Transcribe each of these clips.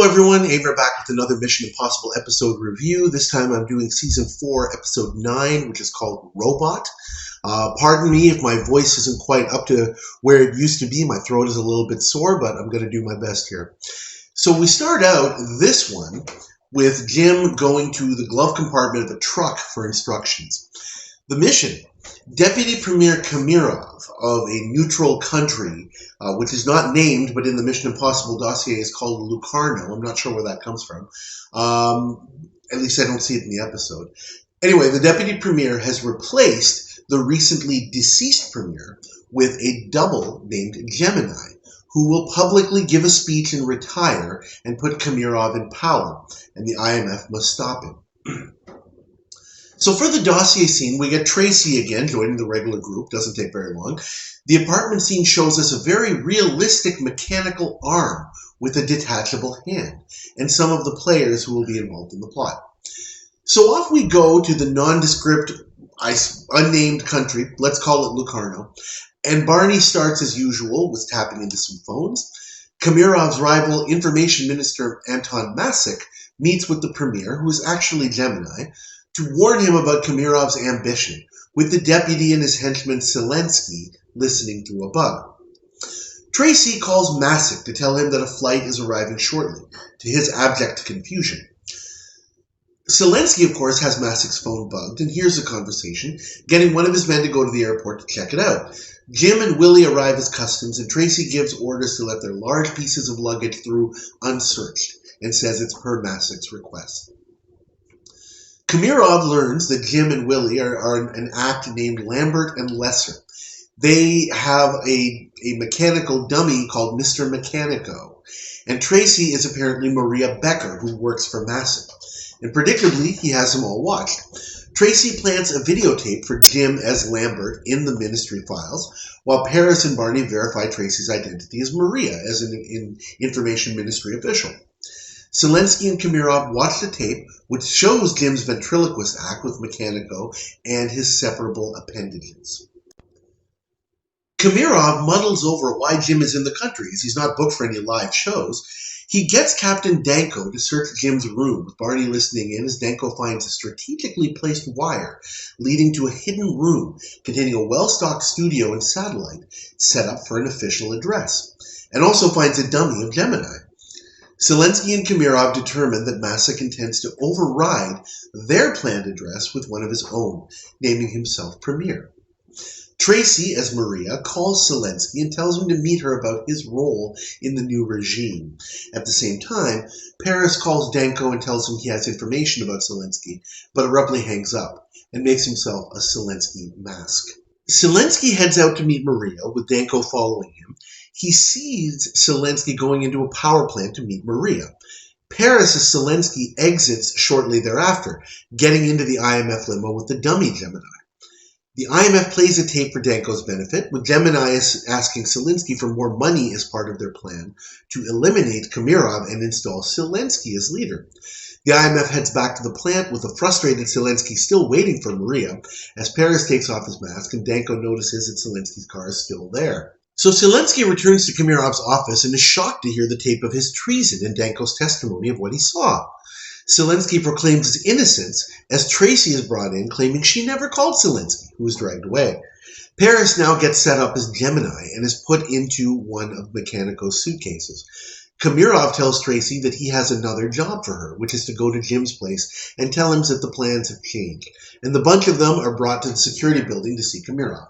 everyone, Aver back with another Mission Impossible episode review. This time I'm doing Season 4, Episode 9, which is called Robot. Pardon me if my voice isn't quite up to where it used to be. My throat is a little bit sore, but I'm going to do my best here. So we start out this one with Jim going to the glove compartment of a truck for instructions. The mission: Deputy Premier Kamirov of a neutral country, which is not named, but in the Mission Impossible dossier is called Locarno. I'm not sure where that comes from. At least I don't see it in the episode. Anyway, the Deputy Premier has replaced the recently deceased Premier with a double named Gemini, who will publicly give a speech and retire and put Kamirov in power, and the IMF must stop him. So for the dossier scene, we get Tracy again joining the regular group. Doesn't take very long. The apartment scene shows us a very realistic mechanical arm with a detachable hand, and some of the players who will be involved in the plot. So off we go to the nondescript, unnamed country, let's call it Locarno, and Barney starts as usual with tapping into some phones. Kamirov's rival Information Minister Anton Masik meets with the Premier, who is actually Gemini, to warn him about Kamirov's ambition, with the deputy and his henchman Selensky listening through a bug. Tracy calls Masik to tell him that a flight is arriving shortly, to his abject confusion. Selensky, of course, has Masik's phone bugged and hears the conversation, getting one of his men to go to the airport to check it out. Jim and Willie arrive as customs, and Tracy gives orders to let their large pieces of luggage through unsearched, and says it's per Masik's request. Kamirov learns that Jim and Willie are an act named Lambert and Lesser. They have a mechanical dummy called Mr. Mechanico, and Tracy is apparently Maria Becker, who works for Masik. And predictably, he has them all watched. Tracy plants a videotape for Jim as Lambert in the ministry files, while Paris and Barney verify Tracy's identity as Maria, as an information ministry official. Selensky and Kamirov watch the tape, which shows Jim's ventriloquist act with Mechanico and his separable appendages. Kamirov muddles over why Jim is in the country, as he's not booked for any live shows. He gets Captain Danko to search Jim's room, with Barney listening in as Danko finds a strategically placed wire leading to a hidden room containing a well-stocked studio and satellite set up for an official address, and also finds a dummy of Gemini. Selensky and Kamirov determine that Masik intends to override their planned address with one of his own, naming himself Premier. Tracy, as Maria, calls Selensky and tells him to meet her about his role in the new regime. At the same time, Paris calls Danko and tells him he has information about Selensky, but abruptly hangs up and makes himself a Selensky mask. Selensky heads out to meet Maria, with Danko following him. He sees Selensky going into a power plant to meet Maria. Paris, as Selensky, exits shortly thereafter, getting into the IMF limo with the dummy Gemini. The IMF plays a tape for Danko's benefit, with Gemini asking Selensky for more money as part of their plan to eliminate Kamirov and install Selensky as leader. The IMF heads back to the plant with a frustrated Selensky still waiting for Maria, as Paris takes off his mask and Danko notices that Selensky's car is still there. So Selensky returns to Kamirov's office and is shocked to hear the tape of his treason and Danko's testimony of what he saw. Selensky proclaims his innocence as Tracy is brought in, claiming she never called Selensky, who was dragged away. Paris now gets set up as Gemini and is put into one of Mechanico's suitcases. Kamirov tells Tracy that he has another job for her, which is to go to Jim's place and tell him that the plans have changed, and the bunch of them are brought to the security building to see Kamirov.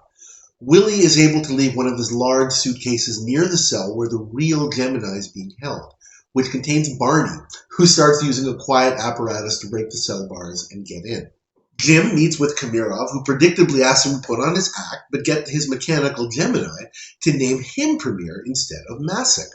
Willie is able to leave one of his large suitcases near the cell where the real Gemini is being held, which contains Barney, who starts using a quiet apparatus to break the cell bars and get in. Jim meets with Kamirov, who predictably asks him to put on his act, but get his mechanical Gemini to name him Premier instead of Masik,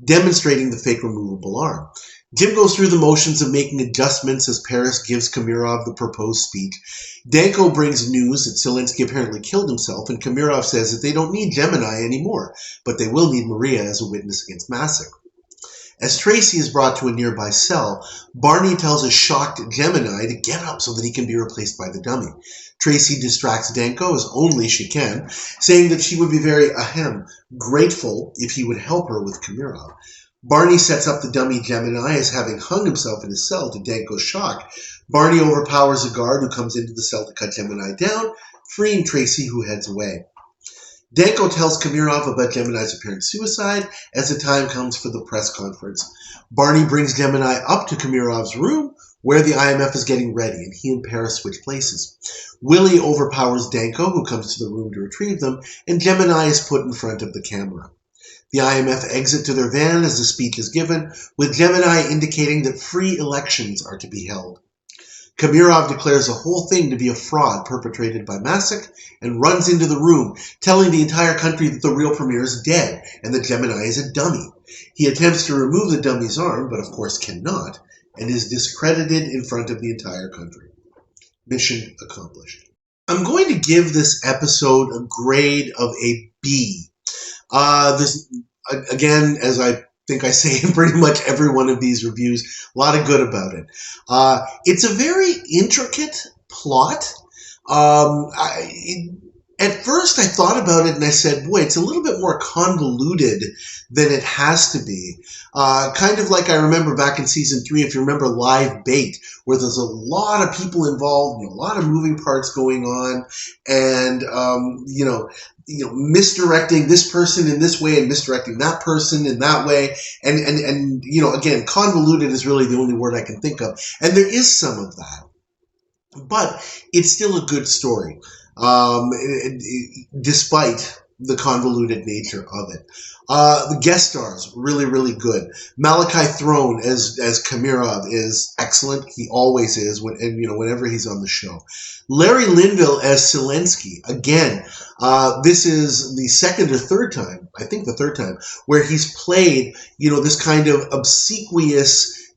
demonstrating the fake removable arm. Jim goes through the motions of making adjustments as Paris gives Kamirov the proposed speech. Danko brings news that Selensky apparently killed himself, and Kamirov says that they don't need Gemini anymore, but they will need Maria as a witness against Masik. As Tracy is brought to a nearby cell, Barney tells a shocked Gemini to get up so that he can be replaced by the dummy. Tracy distracts Danko as only she can, saying that she would be very grateful if he would help her with Kamirov. Barney sets up the dummy Gemini as having hung himself in his cell to Danko's shock. Barney overpowers a guard who comes into the cell to cut Gemini down, freeing Tracy, who heads away. Danko tells Kamirov about Gemini's apparent suicide as the time comes for the press conference. Barney brings Gemini up to Kamirov's room, where the IMF is getting ready, and he and Paris switch places. Willie overpowers Danko, who comes to the room to retrieve them, and Gemini is put in front of the camera. The IMF exit to their van as the speech is given, with Gemini indicating that free elections are to be held. Kamirov declares the whole thing to be a fraud perpetrated by Masek and runs into the room, telling the entire country that the real premier is dead and that Gemini is a dummy. He attempts to remove the dummy's arm, but of course cannot, and is discredited in front of the entire country. Mission accomplished. I'm going to give this episode a grade of a B. This, again, as I think I say in pretty much every one of these reviews, a lot of good about it. It's a very intricate plot. At first I thought about it and I said, boy, it's a little bit more convoluted than it has to be. Kind of like I remember back in season 3, if you remember Live Bait, where there's a lot of people involved and a lot of moving parts going on, and misdirecting this person in this way and misdirecting that person in that way. And again, convoluted is really the only word I can think of. And there is some of that. But it's still a good story, despite the convoluted nature of it. The guest stars, really, really good. Malachi Throne as Kamirov is excellent. He always is, whenever he's on the show. Larry Linville as Zelensky, again, this is the second or third time, I think the third time, where he's played, this kind of obsequious,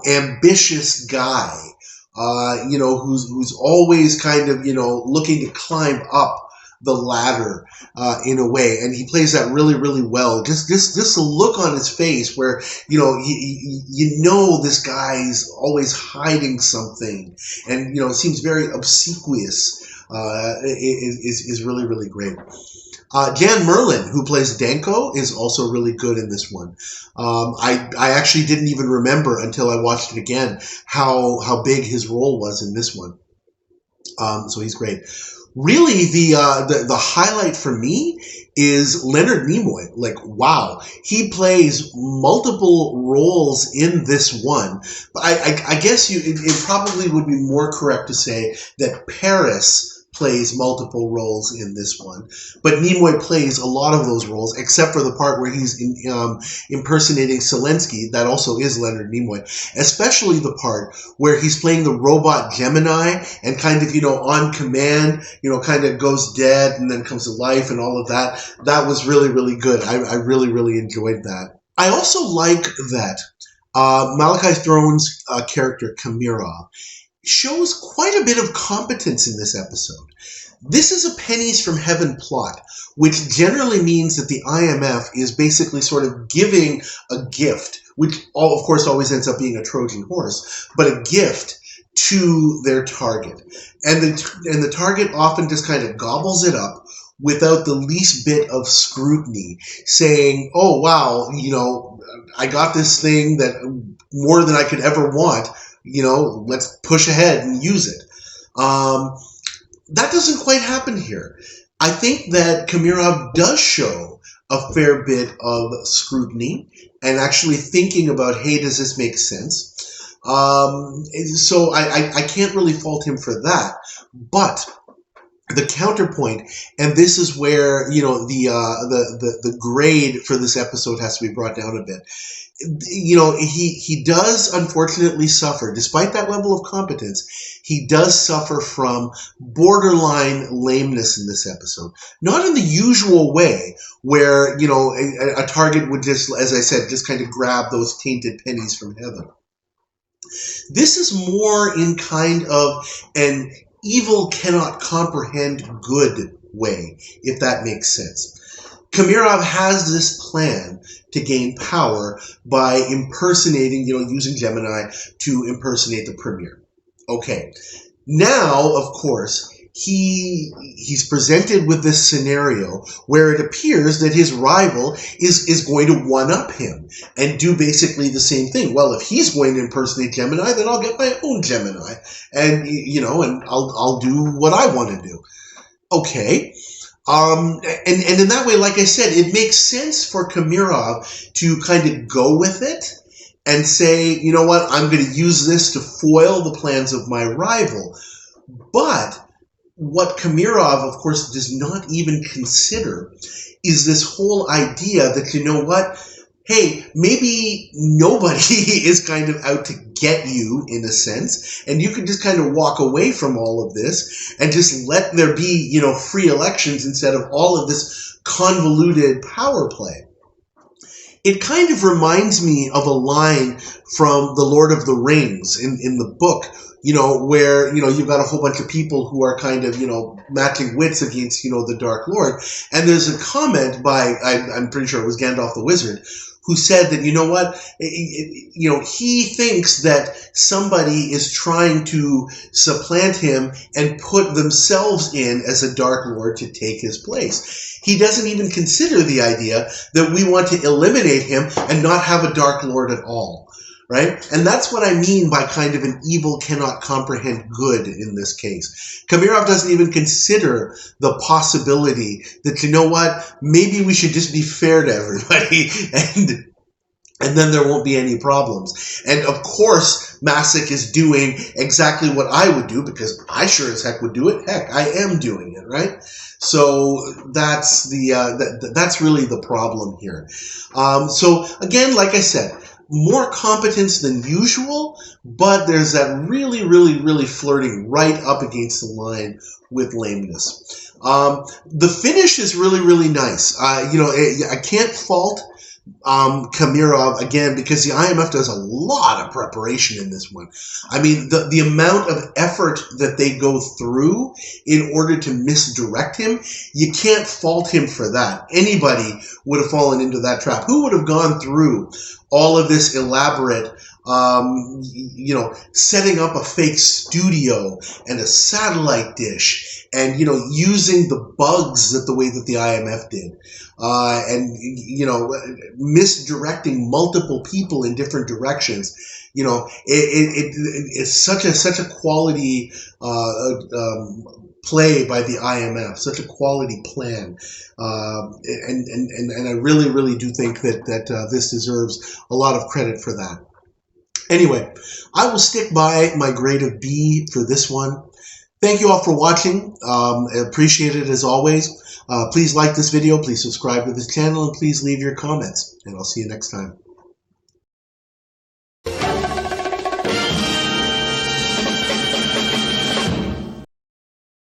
ambitious guy, who's always kind of, looking to climb up the ladder in a way, and he plays that really, really well. Just the look on his face where this guy's always hiding something, and it seems very obsequious. Is really, really great. Jan Merlin, who plays Danko, is also really good in this one. I actually didn't even remember until I watched it again how big his role was in this one. So he's great. Really, the highlight for me is Leonard Nimoy. Like, wow, he plays multiple roles in this one. But I guess it probably would be more correct to say that Paris plays multiple roles in this one, but Nimoy plays a lot of those roles, except for the part where he's impersonating Zelensky. That also is Leonard Nimoy, especially the part where he's playing the robot Gemini and kind of, on command, kind of goes dead and then comes to life and all of that. That was really, really good. I really, really enjoyed that. I also like that Malachi Throne's character, Kamirov, shows quite a bit of competence in this episode. This is a pennies from heaven plot, which generally means that the IMF is basically sort of giving a gift, which of course always ends up being a Trojan horse, but a gift to their target. And the target often just kind of gobbles it up without the least bit of scrutiny, saying, oh, wow, I got this thing that more than I could ever want. Let's push ahead and use it. That doesn't quite happen here. I think that Kamirov does show a fair bit of scrutiny and actually thinking about, hey, does this make sense? So I can't really fault him for that. But the counterpoint, and this is where the grade for this episode has to be brought down a bit. He does unfortunately suffer, despite that level of competence, he does suffer from borderline lameness in this episode. Not in the usual way where, a target would just, as I said, just kind of grab those tainted pennies from heaven. This is more in kind of an evil cannot comprehend good way, if that makes sense. Kamirov has this plan to gain power by impersonating, using Gemini to impersonate the premier. Okay. Now, of course, he's presented with this scenario where it appears that his rival is going to one-up him and do basically the same thing. Well, if he's going to impersonate Gemini, then I'll get my own Gemini, and and I'll do what I want to do. Okay. And in that way, like I said, it makes sense for Kamirov to kind of go with it and say, you know what, I'm going to use this to foil the plans of my rival. But what Kamirov, of course, does not even consider is this whole idea that, you know what, hey, maybe nobody is kind of out to get you, in a sense, and you can just kind of walk away from all of this and just let there be, free elections instead of all of this convoluted power play. It kind of reminds me of a line from The Lord of the Rings in the book, where, you've got a whole bunch of people who are kind of, matching wits against, the Dark Lord. And there's a comment by, I'm pretty sure it was Gandalf the Wizard, who said that, he thinks that somebody is trying to supplant him and put themselves in as a Dark Lord to take his place. He doesn't even consider the idea that we want to eliminate him and not have a Dark Lord at all. Right? And that's what I mean by kind of an evil cannot comprehend good in this case. Kamirov doesn't even consider the possibility that, maybe we should just be fair to everybody and then there won't be any problems. And of course, Masick is doing exactly what I would do, because I sure as heck would do it. Heck, I am doing it, right? So that's that's really the problem here. So again, like I said, more competence than usual, but there's that really, really, really flirting right up against the line with lameness. The finish is really, really nice. I can't fault Kamirov, again, because the IMF does a lot of preparation in this one. I mean, the amount of effort that they go through in order to misdirect him, you can't fault him for that. Anybody would have fallen into that trap. Who would have gone through all of this elaborate, setting up a fake studio and a satellite dish and, using the bugs the way that the IMF did, and, misdirecting multiple people in different directions. It's such a quality play by the IMF, such a quality plan, and I really, really do think that this deserves a lot of credit for that. Anyway, I will stick by my grade of B for this one. Thank you all for watching. I appreciate it as always. Please like this video, please subscribe to this channel, and please leave your comments. And I'll see you next time.